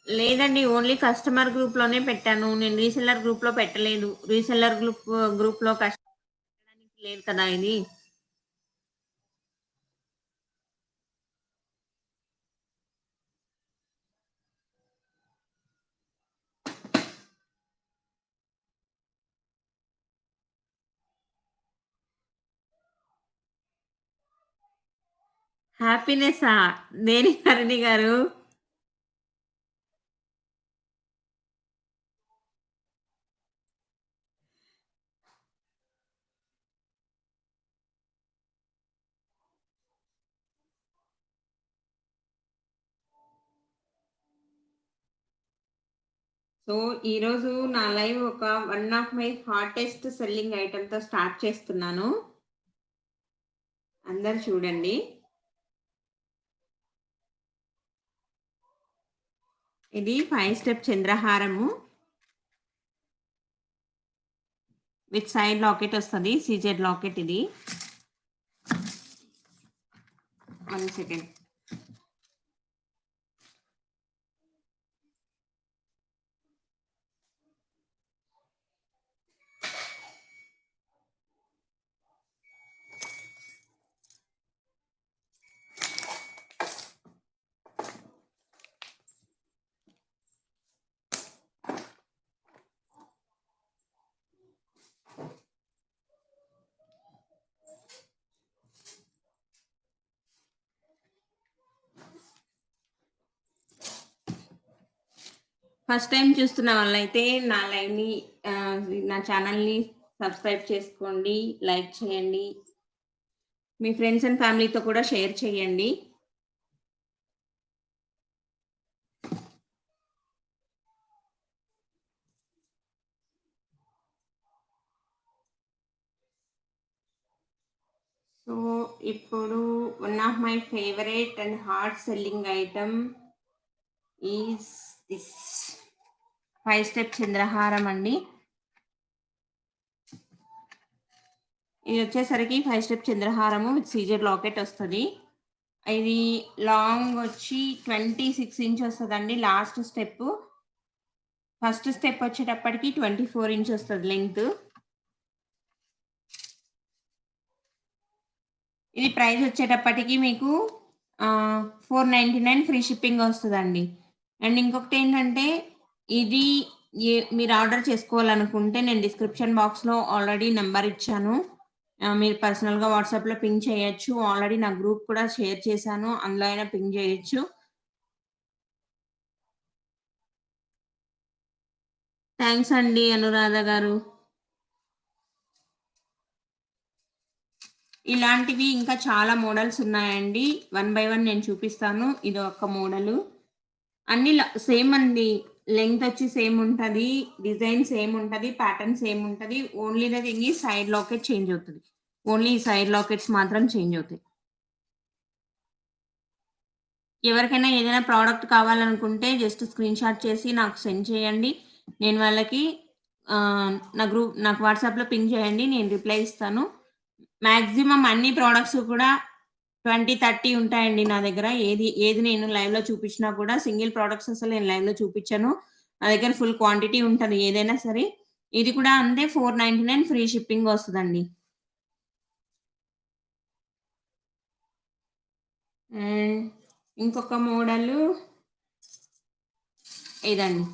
లేదండి. Only customer గ్రూప్‌లోనే పెట్టాను. నేను రీసెల్లర్ గ్రూప్‌లో పెట్టలేదు. రీసెల్లర్ గ్రూప్‌లో పెట్టడానికి లేదు కదా ఇది. హ్యాపీనెస్సా? దేనికి హరిణి గారు? సో, ఈరోజు నా live one of my hottest selling ఐటెమ్‌తో స్టార్ట్ చేస్తున్నాను. అందరూ చూడండి. ఇది 5 స్టెప్ చంద్రహారము విత్ సైడ్ లాకెట్ వస్తది. సీజెడ్ లాకెట్ ఇది. 1 సెకండ్. ఫస్ట్ టైమ్ చూస్తున్న వాళ్ళైతే నా లైవ్‌ని నా ఛానెల్‌ని సబ్స్క్రైబ్ చేసుకోండి. లైక్ చేయండి. మీ ఫ్రెండ్స్ అండ్ ఫ్యామిలీతో కూడా షేర్ చేయండి. సో, ఇప్పుడు one of my favourite and hot selling item is this 5 step చంద్రహారం అండి. ఇది వచ్చేసరికి 5 స్టెప్ చంద్రహారము విత్ సీజెడ్ లాకెట్ వస్తది. ఇది లాంగ్ వచ్చి 26 ఇంచ్ వస్తదండి లాస్ట్ స్టెప్పు. ఫస్ట్ స్టెప్ వచ్చేటప్పటికి 24 ఇంచ్ వస్తది లెంగ్త్. ఇది ప్రైస్ వచ్చేటప్పటికి మీకు 499 ఫ్రీ షిప్పింగ్ వస్తదండి. అండ్ ఇంకొకటేంటంటే ఇది మీరు ఆర్డర్ చేసుకోవాలనుకుంటే నేను డిస్క్రిప్షన్ బాక్స్‌లో ఆల్రెడీ నంబర్ ఇచ్చాను. మీరు పర్సనల్‌గా వాట్సాప్‌లో పింగ్ చేయొచ్చు. ఆల్రెడీ నా గ్రూప్ కూడా షేర్ చేశాను. అందులో అయినా పింగ్ చేయొచ్చు. థాంక్స్ అండి అనురాధ గారు. ఇలాంటివి ఇంకా చాలా మోడల్స్ ఉన్నాయండి. వన్ బై వన్ నేను చూపిస్తాను. ఇదొక మోడలు. అన్ని సేమ్ అండి. లెంగ్త్ వచ్చి సేమ్ ఉంటది. డిజైన్ సేమ్ ఉంటది. ప్యాటర్న్ సేమ్ ఉంటది. Only the thing is side locket change అవుతది. ఓన్లీ సైడ్ లాకెట్స్ మాత్రం చేంజ్ అవుతాయి. ఎవరికైనా ఏదైనా ప్రొడక్ట్ కావాలనుకుంటే జస్ట్ స్క్రీన్‌షాట్ చేసి నాకు సెండ్ చేయండి. నేను వాళ్ళకి నాకు వాట్సాప్‌లో పింగ్ చేయండి. నేను రిప్లై ఇస్తాను. మాక్సిమం అన్ని ప్రొడక్ట్స్ కూడా 20, 30 ఉంటాయండి నా దగ్గర. ఏది నేను లైవ్‌లో చూపించినా కూడా సింగిల్ ప్రొడక్ట్స్ అసలు నేను లైవ్‌లో చూపించను. నా దగ్గర ఫుల్ క్వాంటిటీ ఉంటది ఏదైనా సరే. ఇది కూడా అంతే 499 ఫ్రీ షిప్పింగ్ వస్తదండి. అండ్ ఇంకొక మోడలు ఇదండి.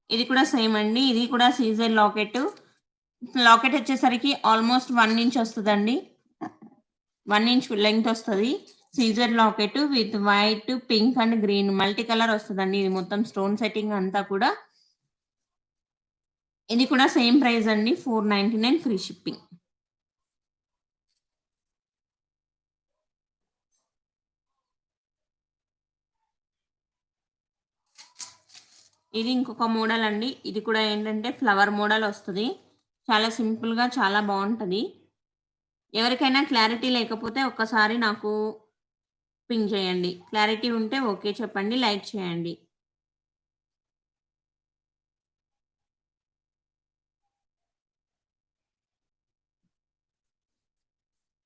ఇది కూడా సేమ్ అండి. ఇది కూడా సీజర్ లాకెట్టు. లాకెట్ వచ్చేసరికి ఆల్‌మోస్ట్ 1 ఇంచ్ వస్తదండి. 1 ఇంచ్ లెంగ్త్ వస్తది. సీజర్ locket with white, pink and green multi colour వస్తదండి. ఇది మొత్తం స్టోన్ సెట్టింగ్ అంతా కూడా. ఇది కూడా సేమ్ ప్రైస్ అండి. 499 ఫ్రీ షిప్పింగ్. ఇది ఇంకొక మోడల్ అండి. ఇది కూడా ఏంటంటే ఫ్లవర్ మోడల్ వస్తది. చాలా సింపుల్‌గా చాలా బావుంటది. ఎవరికైనా క్లారిటీ లేకపోతే ఒక్కసారి నాకు పింగ్ చేయండి. క్లారిటీ ఉంటే ఓకే చెప్పండి. లైక్ చేయండి.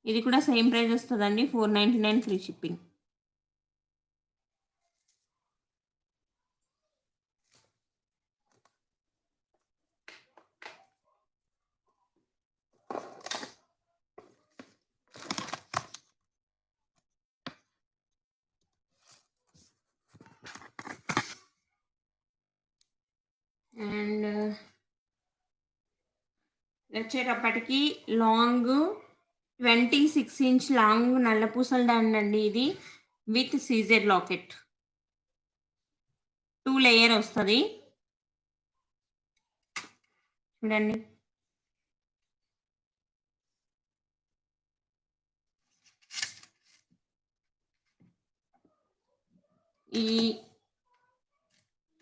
ఇది కూడా సేమ్ ప్రైస్ వస్తదండి. 499 ఫ్రీ షిప్పింగ్. వచ్చేటప్పటికి లాంగు 26 ఇంచ్ లాంగ్ నల్ల పూసల దండ అండి ఇది. With CZ locket. 2 లేయర్ వస్తది. చూడండి. ఈ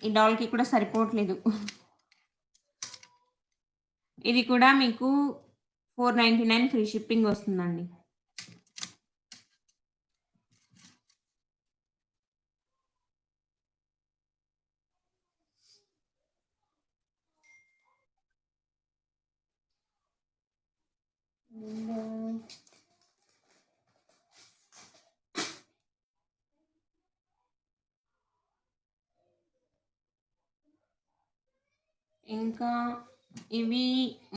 ఈ డాల్‌కి కూడా సరిపోవట్లేదు. ఇది కూడా మీకు 499 ఫ్రీ షిప్పింగ్ వస్తుందండి. అండ్ ఇంకా ఇవి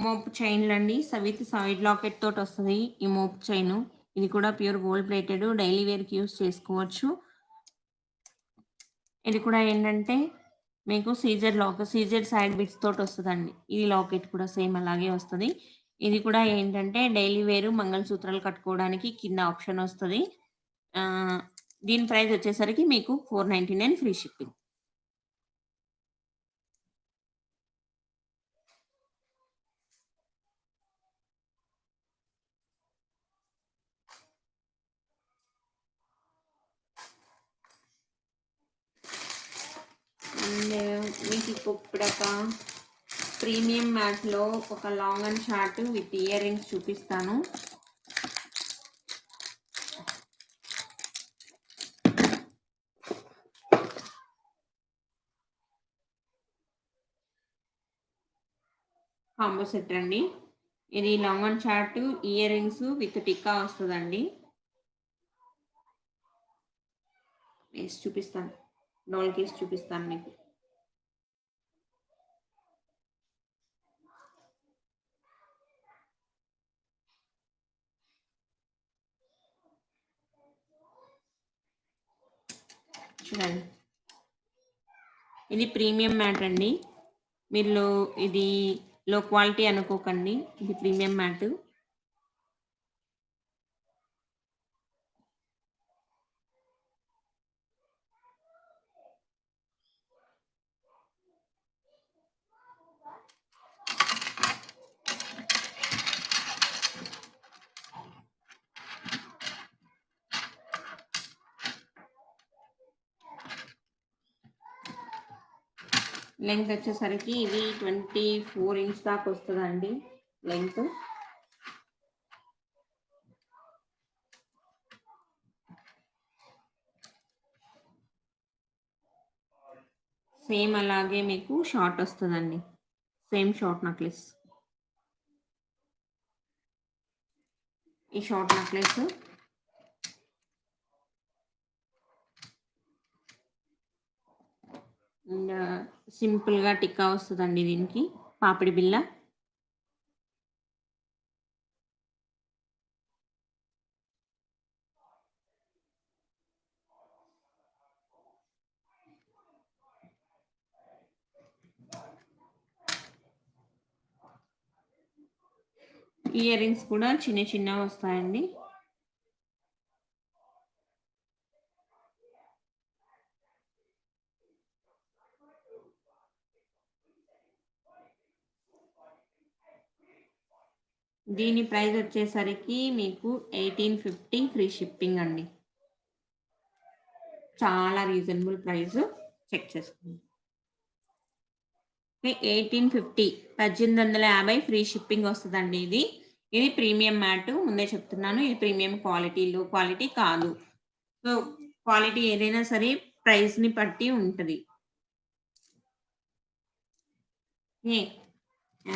మోపు చైన్‌లండి. విత్ సైడ్ లాకెట్ తోటొస్తది ఈ మోపు చైను. ఇది కూడా ప్యూర్ గోల్డ్ ప్లేటెడ్. డైలీ వేర్‌కి యూజ్ చేసుకోవచ్చు. ఇది కూడా ఏంటంటే మీకు సీజెడ్ సైడ్ బిట్స్ తోటొస్తదండి. ఈ లాకెట్ కూడా సేమ్ అలాగే వస్తది. ఇది కూడా ఏంటంటే డైలీ వేరు మంగళసూత్రాలు కట్టుకోవడానికి కింద ఆప్షన్ వస్తది. ఆహ్, దీని ప్రైస్ వచ్చేసరికి మీకు 499 ఫ్రీ షిప్పింగ్. అండ్ మీకు ఇప్పుడొక ప్రీమియం మ్యాట్‌లో ఒక long and short with ear rings చూపిస్తాను. కాంబో సెట్ అండి. ఇది long and short ear rings with tikka వస్తదండి. వేసి చూపిస్తాను. డాల్‌కేసి చూపిస్తాను మీకు. చూడండి. ఇది ప్రీమియం మ్యాట్ అండి. మీరు ఇది లో క్వాలిటీ అనుకోకండి. ఇది ప్రీమియం మ్యాట్. లెంగ్త్ వచ్చేసరికి ఇది 24 ఇంచ్ దాకా వస్తదండి లెంగ్త్. సేమ్ అలాగే మీకు షార్ట్ వస్తదండి. Same short necklace. ఈ షార్ట్ నెక్లెస్ అండ్ సింపుల్‌గా టిక్కా వస్తదండి దీనికి. పాపిడి బిళ్ళ. ఇయర్ రింగ్స్ కూడా చిన్న చిన్నవి వస్తాయండి. దీని ప్రైస్ వచ్చేసరికి మీకు 1850 ఫ్రీ షిప్పింగ్ అండి. చాలా రీజనబుల్ ప్రైస్. చెక్ చేసుకోండి. 1850 1850 ఫ్రీ షిప్పింగ్ వస్తదండి ఇది. ఇది ప్రీమియం మ్యాట్. ముందే చెప్తున్నాను. ఇది ప్రీమియం క్వాలిటీ, లో క్వాలిటీ కాదు. సో, క్వాలిటీ ఏదైనా సరే ప్రైస్‌ని బట్టి ఉంటది. ఓకే.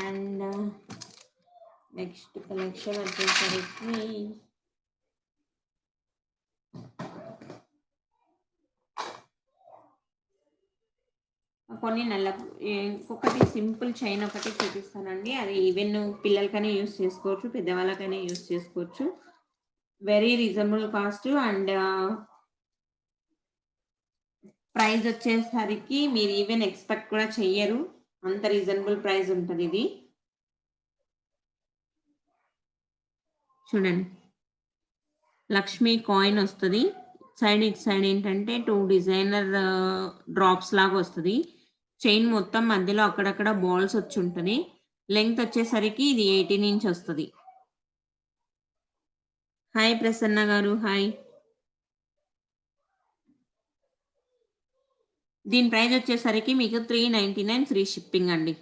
అండ్ నెక్స్ట్ కలెక్షన్ వచ్చేసరికి కొన్ని ఇంకొకటి సింపుల్ చైన్ ఒకటి చూపిస్తానండి. అది ఈవెన్ పిల్లలకైనా యూజ్ చేసుకోవచ్చు. పెద్దవాళ్ళకైనా యూజ్ చేసుకోవచ్చు. Very reasonable cost and price వచ్చేసరికి మీరు ఈవెన్ ఎక్స్‌పెక్ట్ కూడా చెయ్యరు. అంత రీజనబుల్ ప్రైస్ ఉంటదిది. చూడండి. లక్ష్మి కాయిన్ వస్తది. ఇటు సైడ్ ఏంటంటే 2 డిజైనర్ డ్రాప్స్ లాగా వస్తది. చైన్ మొత్తం మధ్యలో అక్కడక్కడ బాల్స్ వచ్చుంటది. లెంగ్త్ వచ్చేసరికి ఇది 18 ఇంచ్ వస్తది. హాయ్ ప్రసన్న గారు. హాయ్. దీని ప్రైస్ వచ్చేసరికి మీకు 399 ఫ్రీ షిప్పింగ్ అండి.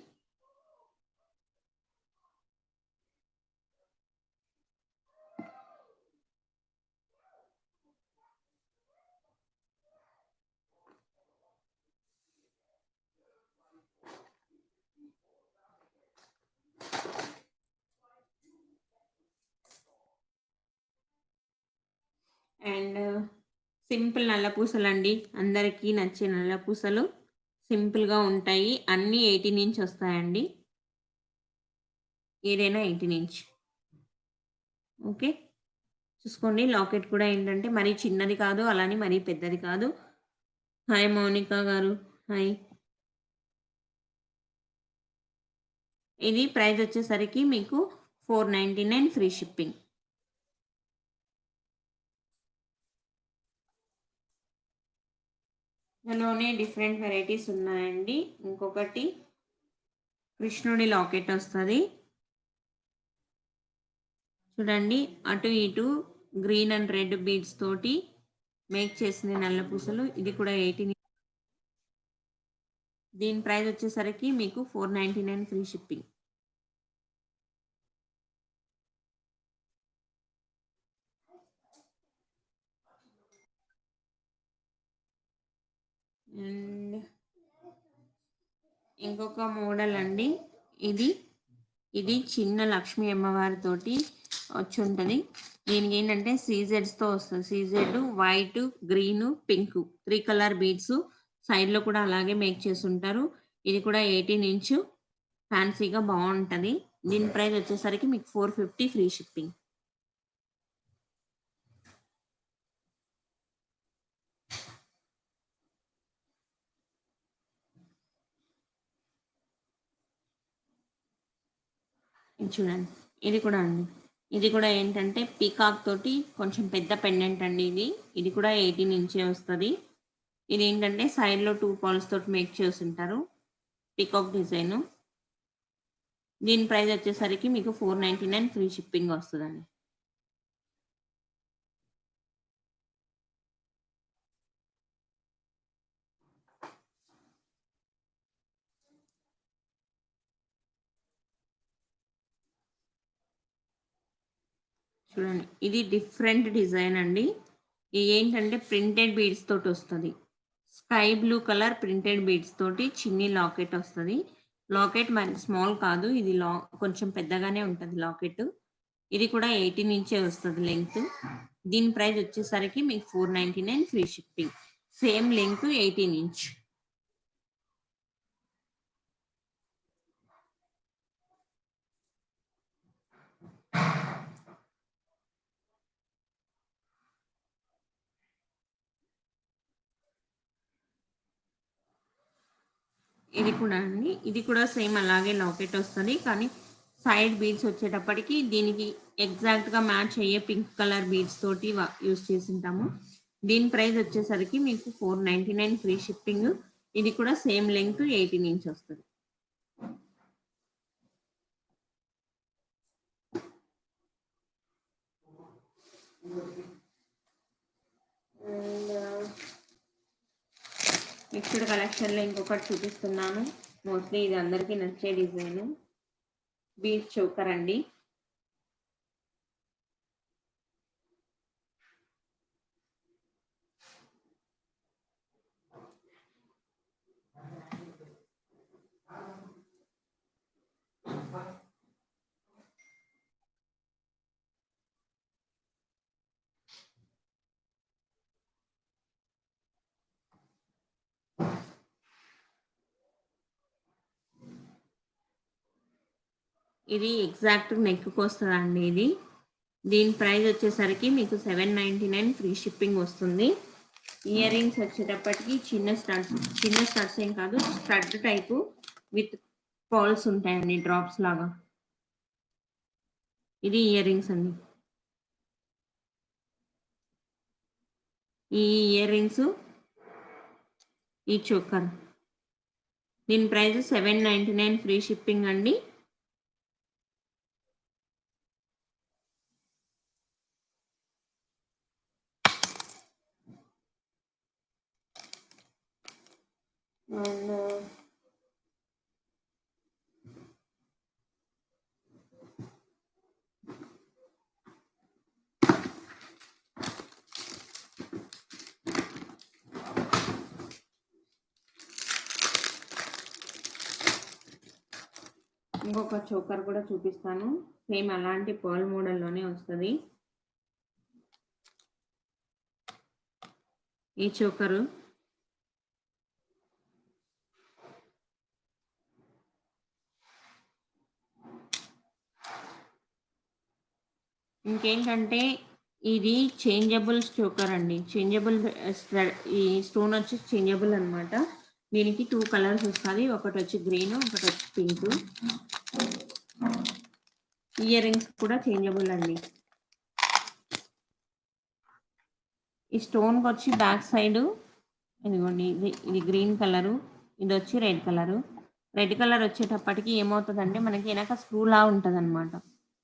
అండ్ సింపుల్ నల్ల పూసలండి. అందరికీ నచ్చే నల్ల పూసలు. సింపుల్‌గా ఉంటాయి. అన్నీ 18 ఇంచ్ వస్తాయండి. ఏదైనా 18 ఇంచ్. ఓకే. చూసుకోండి. లాకెట్ కూడా ఏంటంటే మరీ చిన్నది కాదు. అలానే మరీ పెద్దది కాదు. హాయ్ మౌనిక గారు. హాయ్. ఇది ప్రైస్ వచ్చేసరికి మీకు 499 ఫ్రీ షిప్పింగ్. ఇందులోనే డిఫరెంట్ వెరైటీస్ ఉన్నాయండి. ఇంకొకటి కృష్ణుడి లాకెట్ వస్తది. చూడండి. అటు ఇటు గ్రీన్ అండ్ రెడ్ బీడ్స్ తోటి మేక్ చేసింది నల్ల పూసలు. ఇది కూడా 18. దీని ప్రైస్ వచ్చేసరికి మీకు 499 ఫ్రీ షిప్పింగ్. అండ్ ఇంకొక మోడల్ అండి. ఇది ఇది చిన్న లక్ష్మీ అమ్మవారితోటి వచ్చుంటది. దీనికి ఏంటంటే సీజెడ్స్‌తో వస్తది. CZ white, green, pink 3 colour beads సైడ్‌లో కూడా అలాగే మేక్ చేసుంటారు. ఇది కూడా 18 ఇంచు ఫ్యాన్సీగా బావుంటది. దీని ప్రైస్ వచ్చేసరికి మీకు 450 ఫ్రీ షిప్పింగ్. ఇది చూడండి. ఇది కూడా అండి. ఇది కూడా ఏంటంటే పీకాక్ తోటి కొంచెం పెద్ద పెండెంట్ అండి ఇది. ఇది కూడా 18 ఇంచే వస్తది. ఇదేంటంటే సైడ్‌లో 2 పర్ల్స్ తోటి మేక్ చేసుంటారు. Peacock design. దీని ప్రైస్ వచ్చేసరికి మీకు 499 ఫ్రీ షిప్పింగ్ వస్తదండి. చూడండి. ఇది డిఫరెంట్ డిజైన్ అండి. ఇది ఏంటంటే ప్రింటెడ్ బీడ్స్ తోటి వస్తది. Sky blue colour printed beads తోటి చిన్ని లాకెట్ వస్తది. లాకెట్ మరి స్మాల్ కాదు. ఇది కొంచెం పెద్దగానే ఉంటది లాకెట్. ఇది కూడా 18 ఇంచే వస్తది లెంగ్త్. దీని ప్రైస్ వచ్చేసరికి మీకు 499 free shipping. Same length 18 inch. ఇది కూడా అండి. ఇది కూడా సేమ్ అలాగే లాకెట్ వస్తది. కానీ సైడ్ బీడ్స్ వచ్చేటప్పటికి దీనికి ఎగ్జాక్ట్‌గా మ్యాచ్ అయ్యే పింక్ కలర్ బీడ్స్ తోటి యూజ్ చేసుంటాము. దీని ప్రైస్ వచ్చేసరికి మీకు 499 ఫ్రీ షిప్పింగ్. ఇది కూడా సేమ్ లెంగ్త్ 18 ఇంచ్ వస్తది. అండ్ మిక్స్డ్ కలెక్షన్‌లో ఇంకొకటి చూపిస్తున్నాను. మోస్ట్‌లీ ఇది అందరికీ నచ్చే డిజైను. బీడ్ చోకర్ అండి. ఇది ఎగ్జాక్ట్ నెక్‌కి వస్తదండి ఇది. దీని ప్రైస్ వచ్చేసరికి మీకు 799 ఫ్రీ షిప్పింగ్ వస్తుంది. ఇయర్ రింగ్స్ వచ్చేటప్పటికి చిన్న స్టడ్స్ ఏం కాదు. స్టడ్ టైపు విత్ పర్ల్స్ ఉంటాయండి డ్రాప్స్ లాగా. ఇది ఇయర్ రింగ్స్ అండి. ఈ ఇయర్ రింగ్స్, ఈ చోకర్. దీని ప్రైస్ 799 ఫ్రీ షిప్పింగ్ అండి. అండ్ ఇంకొక చోకర్ కూడా చూపిస్తాను. సేమ్ అలాంటి పర్ల్ మోడల్లోనే వస్తుంది ఈ చోకరు. ఇంకేంటంటే ఇది చేంజబుల్ చోకర్ అండి. చేంజబుల్ ఈ స్టోన్ వచ్చి చేంజబుల్ అనమాట. దీనికి 2 కలర్స్ వస్తుంది. ఒకటి వచ్చి గ్రీన్, ఒకటి వచ్చి పింక్. ఇయర్ రింగ్స్ కూడా చేంజబుల్ అండి. ఈ స్టోన్కి వచ్చి బ్యాక్ సైడ్ ఇదిగోండి, ఇది గ్రీన్ కలరు, ఇది వచ్చి రెడ్ కలరు. రెడ్ కలర్ వచ్చేటప్పటికి ఏమవుతుందంటే మనకి వెనక స్క్రూ లా ఉంటుంది అనమాట.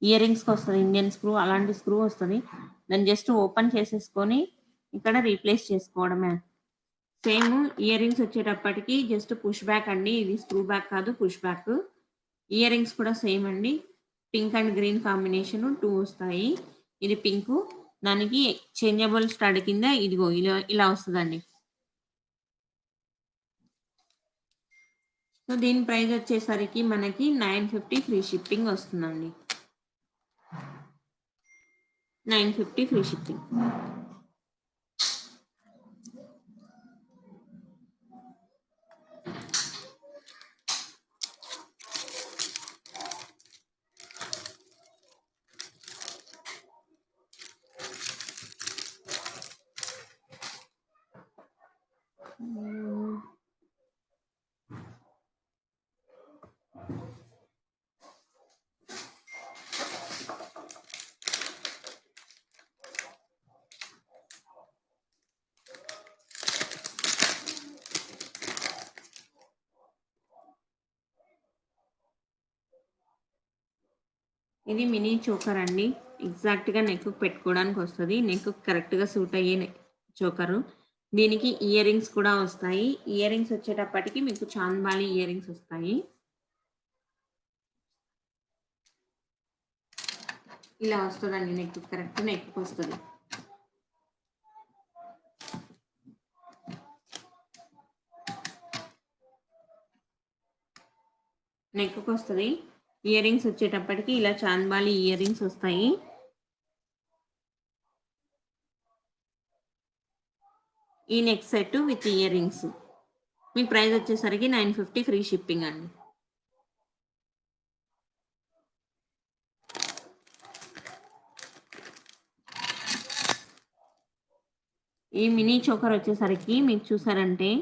ఇయర్ రింగ్స్కి వస్తుంది ఇండియన్ స్క్రూ, అలాంటి స్క్రూ వస్తుంది. దాన్ని జస్ట్ ఓపెన్ చేసేసుకొని ఇక్కడ రీప్లేస్ చేసుకోవడమే. సేమ్ ఇయర్ రింగ్స్ వచ్చేటప్పటికి జస్ట్ పుష్ బ్యాక్ అండి. ఇది స్క్రూ బ్యాక్ కాదు, పుష్ బ్యాక్. ఇయర్ రింగ్స్ కూడా సేమ్ అండి. పింక్ అండ్ గ్రీన్ కాంబినేషన్ 2 వస్తాయి. ఇది పింక్, దానికి చేంజబుల్ స్టడ్ కింద ఇదిగో ఇలా వస్తుందండి. సో దీని ప్రైస్ వచ్చేసరికి మనకి 950 ఫ్రీ షిప్పింగ్ వస్తుందండి. 950 ఫ్రీ షిప్పింగ్. ఇది మినీ చోకర్ అండి. ఎగ్జాక్ట్గా నెక్ పెట్టుకోవడానికి వస్తుంది. నెక్ కరెక్ట్గా సూట్ అయ్యే చోకరు. దీనికి ఇయర్ రింగ్స్ కూడా వస్తాయి. ఇయర్ రింగ్స్ వచ్చేటప్పటికి మీకు చాంద్బాలి ఇయర్ రింగ్స్ వస్తాయి. ఇలా వస్తుందండి నెక్, కరెక్ట్ నెక్ వస్తుంది. నెక్కి వస్తుంది. ఇయర్ రింగ్స్ వచ్చేటప్పటికి ఇలా చాంద్బాలి ఇయర్ రింగ్స్ వస్తాయి. ఈ neck set with ear rings me price వచ్చేసరికి 950 ఫ్రీ షిప్పింగ్ అండి. ఈ మినీ చోకర్ వచ్చేసరికి మీకు చూసారంటే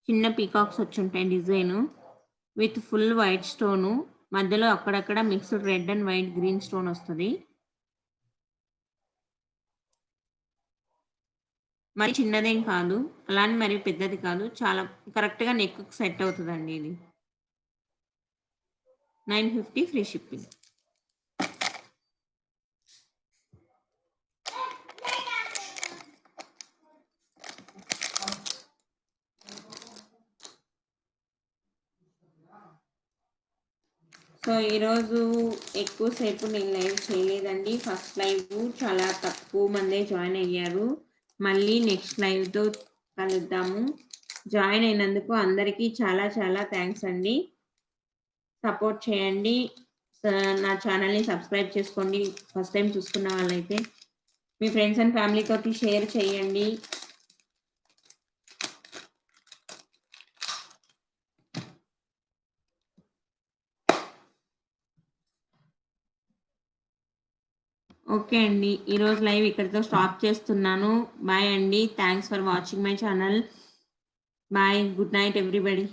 చిన్న పీకాక్స్ వచ్చి ఉంటాయి design with full white stone, మధ్యలో అక్కడక్కడ mixed red and white green stone వస్తుంది. మరి చిన్నదేం కాదు, అలానే మరి పెద్దది కాదు, చాలా కరెక్ట్గా నెక్ సెట్ అవుతుందండి. ఇది 950 ఫ్రీ షిప్పింగ్. సో ఈరోజు ఎక్కువసేపు నేను లైవ్ చేయలేదండి. ఫస్ట్ లైవ్ చాలా తక్కువ మందే జాయిన్ అయ్యారు. మళ్ళీ నెక్స్ట్ లైవ్తో కలుద్దాము. జాయిన్ అయినందుకు అందరికీ చాలా చాలా థ్యాంక్స్ అండి. సపోర్ట్ చేయండి. నా ఛానల్ని సబ్స్క్రైబ్ చేసుకోండి. ఫస్ట్ టైం చూసుకున్న వాళ్ళైతే మీ ఫ్రెండ్స్ అండ్ ఫ్యామిలీతోటి షేర్ చేయండి. ఓకే అండి, ఈరోజు లైవ్ ఇక్కడితో స్టాప్ చేస్తున్నాను. బాయ్ అండి. Thanks for watching my channel. Bye, good night everybody.